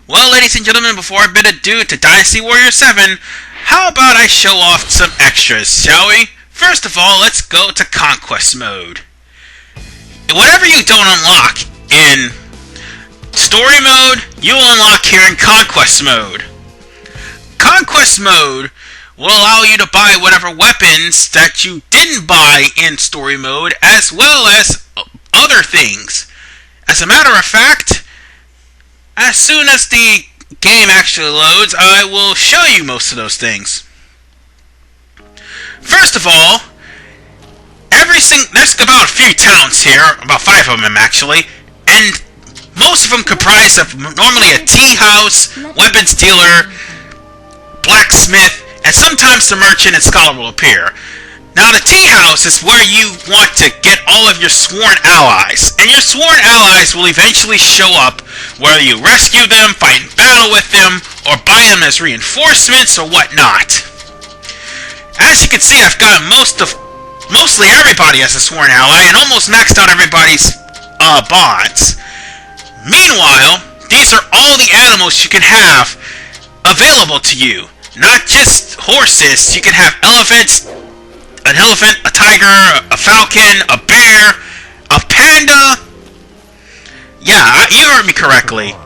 Well, ladies and gentlemen, before I bid adieu to Dynasty Warriors 7, how about I show off some extras, shall we? First of all, let's go to Conquest Mode. Whatever you don't unlock in Story Mode, you will unlock here in Conquest Mode. Conquest Mode will allow you to buy whatever weapons that you didn't buy in Story Mode, as well as other things. As a matter of fact, as soon as the game actually loads, I will show you most of those things. First of all, there's about a few towns here, about 5 of them actually, and most of them comprise of normally a tea house, weapons dealer, blacksmith, and sometimes the merchant and scholar will appear. Now the tea house is where you want to get all of your sworn allies, and your sworn allies will eventually show up whether you rescue them, fight in battle with them, or buy them as reinforcements or whatnot. As you can see, I've got mostly everybody as a sworn ally, and almost maxed out everybody's bonds. Meanwhile, these are all the animals you can have available to you. Not just horses, you can have elephants, an elephant, a tiger, a falcon, a bear, a panda. Yeah, you heard me correctly.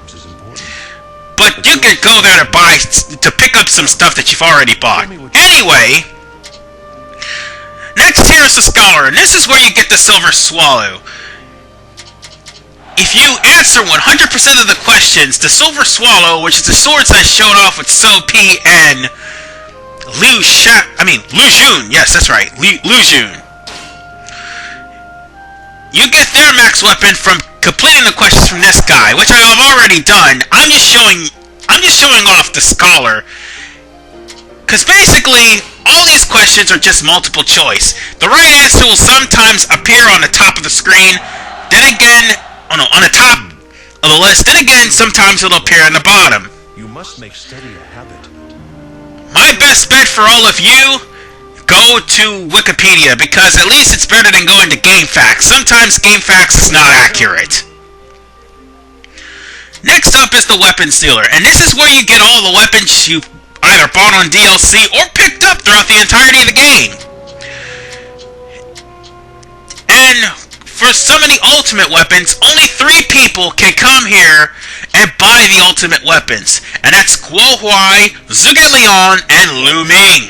But you can go there to pick up some stuff that you've already bought. Anyway, next here is the scholar, and this is where you get the silver swallow. If you answer 100% of the questions, the silver swallow, which is the swords I showed off with Soapy and Lu Jun. Yes, that's right, Lu Jun. You get their max weapon from completing the questions from this guy, which I have already done. I'm just showing off the scholar, because basically all these questions are just multiple choice. The right answer will sometimes appear on the top of the screen, then again on the top of the list, then again sometimes it'll appear on the bottom. You must make study a habit. My best bet for all of you, go to Wikipedia, because at least it's better than going to GameFAQs. Sometimes GameFAQs is not accurate. Next up is the weapons dealer, and this is where you get all the weapons you either bought on DLC or picked up throughout the entirety of the game. And for some of the ultimate weapons, only 3 people can come here and buy the ultimate weapons, and that's Guo Huai, Zhuge Liang, and Lu Ming.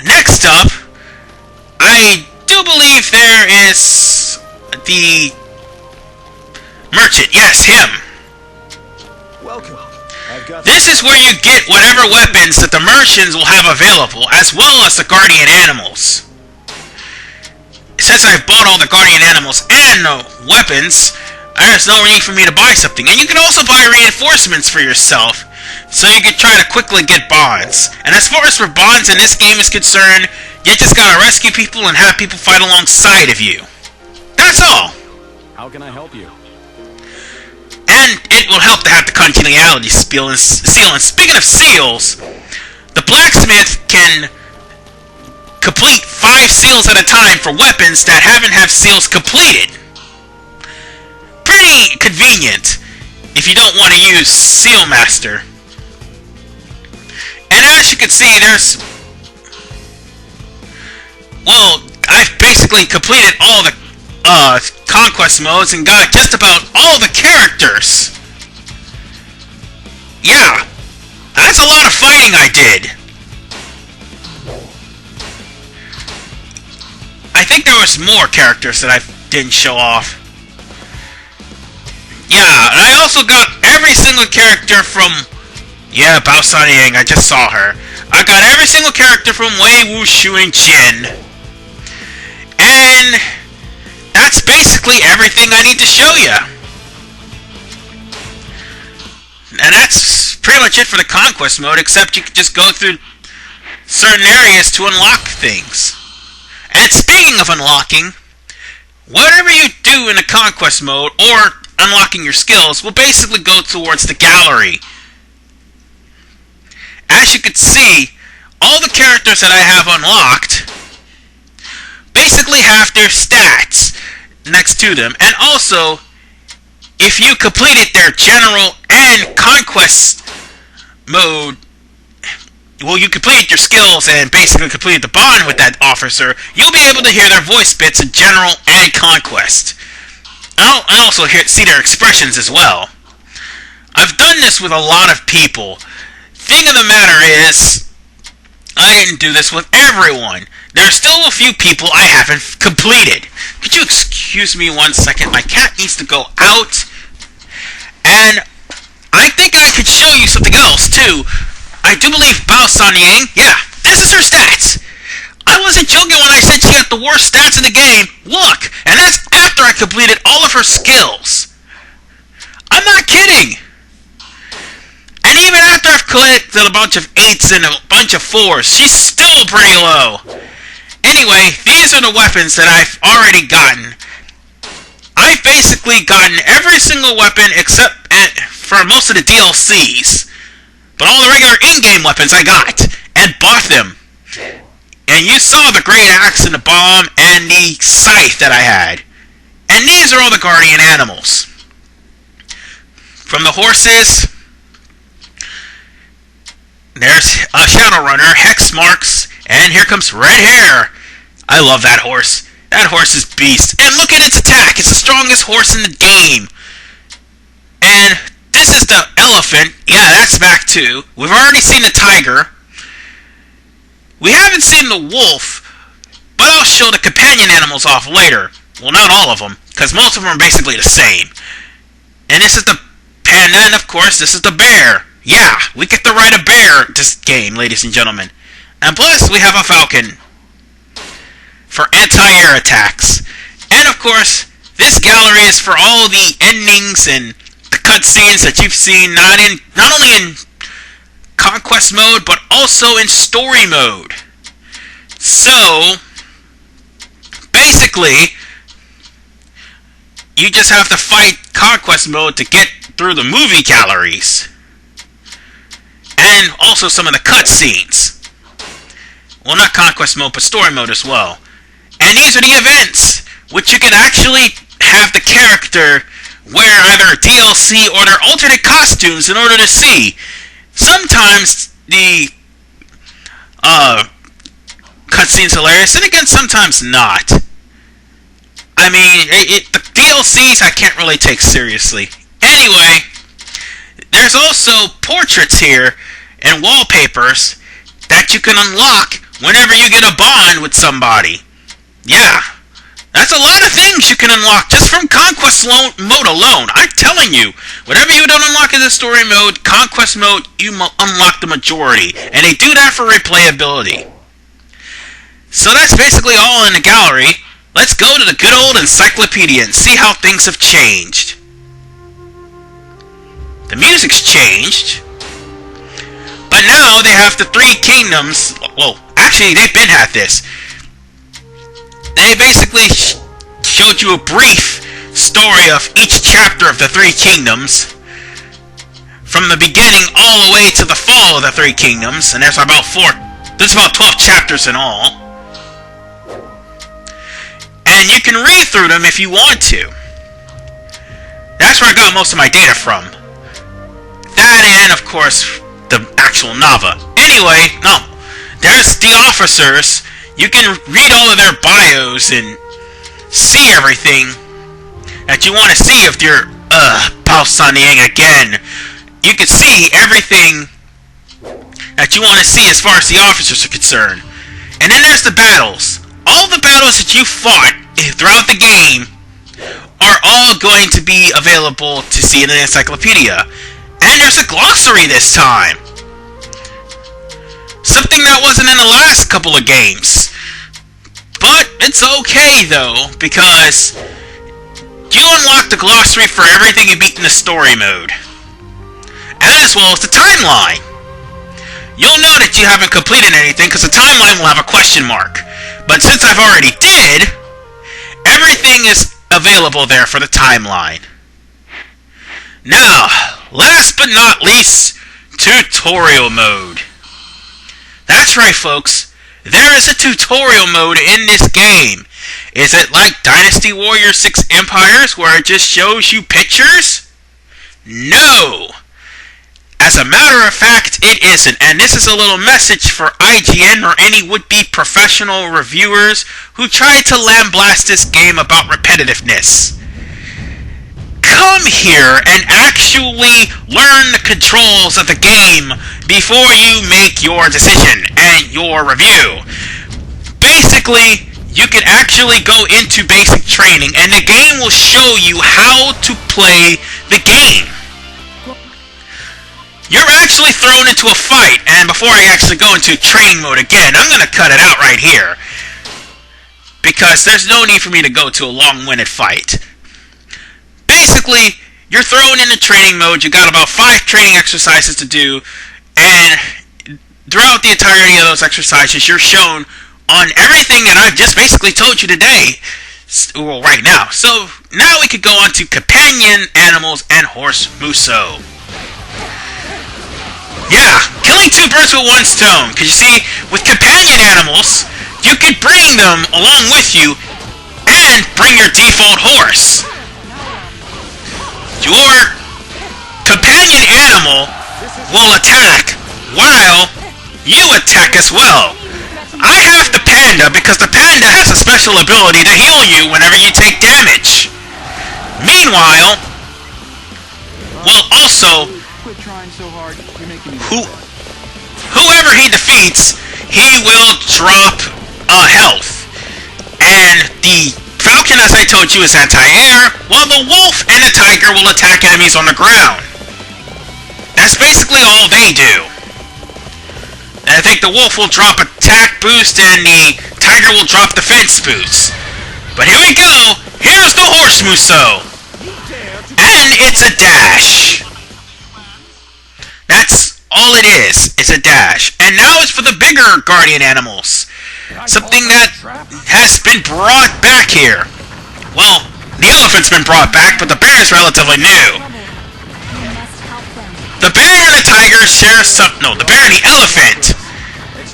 Next up, I do believe there is the merchant. Yes, him. Welcome. This is where you get whatever weapons that the merchants will have available, as well as the guardian animals. Since I've bought all the guardian animals and the weapons, there's no need for me to buy something. And you can also buy reinforcements for yourself, so you can try to quickly get bonds. And as far as for bonds in this game is concerned, you just gotta rescue people and have people fight alongside of you. That's all! How can I help you? And it will help to have the congeniality seal. And speaking of seals, the blacksmith can complete 5 seals at a time for weapons that haven't had seals completed. Pretty convenient if you don't want to use Seal Master. And as you can see, I've basically completed all the Conquest modes and got just about all the characters. Yeah, that's a lot of fighting I did. I think there was more characters that I didn't show off. Yeah, and I also got every single character from... Yeah, Bao Sanniang, I just saw her. I got every single character from Wei Wuxu and Jin. And that's basically everything I need to show you. And that's pretty much it for the Conquest mode, except you can just go through certain areas to unlock things. And speaking of unlocking, whatever you do in the Conquest mode, or unlocking your skills, will basically go towards the gallery. As you can see, all the characters that I have unlocked basically have their stats next to them, and also if you completed their general and conquest mode, well, you completed your skills and basically completed the bond with that officer, you'll be able to hear their voice bits in general and conquest. I also see their expressions as well. I've done this with a lot of people. Thing of the matter is, I didn't do this with everyone. There's still a few people I haven't completed. Could you excuse me 1 second? My cat needs to go out. And I think I could show you something else, too. I do believe Bao Sanniang, yeah, this is her stats. I wasn't joking when I said she had the worst stats in the game. Look, and that's after I completed all of her skills. I'm not kidding. And even after I've collected a bunch of 8s and a bunch of 4s, she's still pretty low. Anyway, these are the weapons that I've already gotten. I've basically gotten every single weapon except for most of the DLCs. But all the regular in-game weapons I got and bought them. And you saw the great axe and the bomb and the scythe that I had. And these are all the guardian animals. From the horses, there's a Shadowrunner, Hex Marks, and here comes Red Hair. I love that horse. That horse is beast. And look at its attack. It's the strongest horse in the game. And this is the elephant. Yeah, that's back too. We've already seen the tiger. We haven't seen the wolf, but I'll show the companion animals off later. Well, not all of them, because most of them are basically the same. And this is the panda, and of course, this is the bear. Yeah, we get to ride a bear this game, ladies and gentlemen. And plus, we have a falcon for anti-air attacks. And of course, this gallery is for all the endings and the cutscenes that you've seen, not only in Conquest Mode, but also in Story Mode. So, basically, you just have to fight Conquest Mode to get through the movie galleries. And also some of the cutscenes. Well, not Conquest Mode, but Story Mode as well. And these are the events, which you can actually have the character wear either DLC or their alternate costumes in order to see. Sometimes the cutscene's hilarious, and again, sometimes not. I mean, the DLCs I can't really take seriously. Anyway, there's also portraits here and wallpapers that you can unlock whenever you get a bond with somebody. Yeah, that's a lot of things you can unlock just from Conquest Mode alone. I'm telling you, whatever you don't unlock in the Story Mode, Conquest Mode, you unlock the majority. And they do that for replayability. So that's basically all in the gallery. Let's go to the good old encyclopedia and see how things have changed. The music's changed. But now they have the 3 kingdoms. Well, actually, they've been had this. They basically showed you a brief story of each chapter of the 3 kingdoms. From the beginning all the way to the fall of the 3 kingdoms. And there's about 12 chapters in all. And you can read through them if you want to. That's where I got most of my data from. That and, of course, the actual Nava. Anyway, no. There's the officers. You can read all of their bios and see everything that you want to see if you're, Bao Sanniang again. You can see everything that you want to see as far as the officers are concerned. And then there's the battles. All the battles that you fought throughout the game are all going to be available to see in the encyclopedia. And there's a glossary this time. Something that wasn't in the last couple of games. But it's okay though, because you unlock the glossary for everything you beat in the Story Mode. As well as the timeline. You'll know that you haven't completed anything because the timeline will have a question mark. But since I've already did, everything is available there for the timeline. Now, last but not least, tutorial mode. That's right, folks. There is a tutorial mode in this game. Is it like Dynasty Warriors 6 Empires where it just shows you pictures? No! As a matter of fact, it isn't. And this is a little message for IGN or any would-be professional reviewers who try to lambaste this game about repetitiveness. Come here and actually learn the controls of the game before you make your decision and your review. Basically, you can actually go into basic training and the game will show you how to play the game. You're actually thrown into a fight, and before I actually go into training mode again, I'm going to cut it out right here. Because there's no need for me to go to a long-winded fight. Basically, you're thrown into training mode, you got about 5 training exercises to do, and throughout the entirety of those exercises, you're shown on everything that I've just basically told you today, well, right now. So, now we could go on to companion animals and horse muso. Yeah, killing 2 birds with 1 stone. Because you see, with companion animals, you can bring them along with you and bring your default horse. Your companion animal will attack while you attack as well. I have the panda because the panda has a special ability to heal you whenever you take damage. Meanwhile, well, also, whoever he defeats, he will drop health. And the falcon, as I told you, is anti-air, while the wolf and the tiger will attack enemies on the ground. That's basically all they do. And I think the wolf will drop attack boost and the tiger will drop defense boost. But here we go! Here's the horse muso! And it's a dash! That's all it is. It's a dash. And now it's for the bigger guardian animals. Something that has been brought back here. Well, the elephant's been brought back, but the bear is relatively new. The bear and the tiger share the bear and the elephant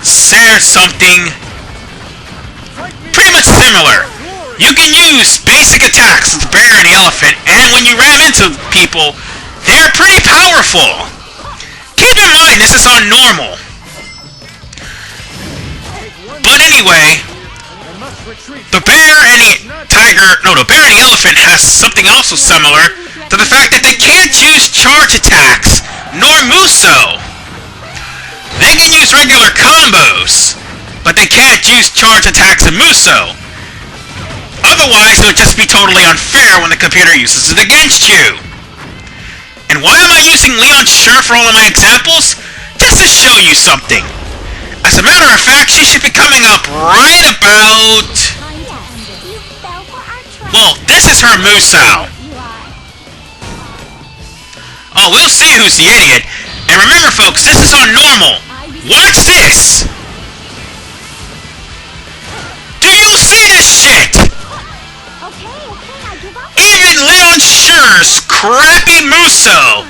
share something pretty much similar. You can use basic attacks with the bear and the elephant, and when you ram into people, they're pretty powerful. Keep in mind, this is on normal. But anyway, the bear and the bear and the elephant has something also similar to the fact that they can't use charge attacks, nor muso. They can use regular combos, but they can't use charge attacks and muso. Otherwise, it would just be totally unfair when the computer uses it against you. And why am I using Leon Scher for all of my examples? Just to show you something. As a matter of fact, she should be coming up right about... Well, this is her muso. Oh, we'll see who's the idiot. And remember, folks, this is on normal. Watch this! Do you see this shit? Even Leon Scher's crappy muso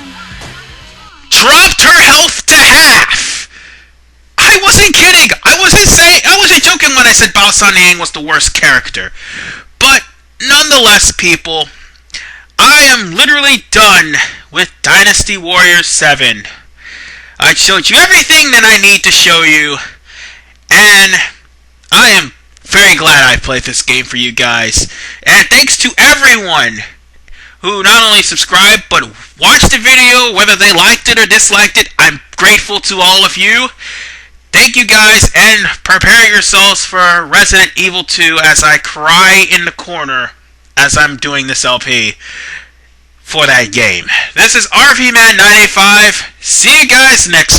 dropped her health to half. I wasn't kidding. I wasn't joking when I said Bao Sanniang was the worst character. But nonetheless, people, I am literally done with Dynasty Warriors 7. I showed you everything that I need to show you, and I am very glad I played this game for you guys. And thanks to everyone who not only subscribed, but watched the video, whether they liked it or disliked it. I'm grateful to all of you. Thank you guys, and prepare yourselves for Resident Evil 2 as I cry in the corner as I'm doing this LP for that game. This is RVman985. See you guys next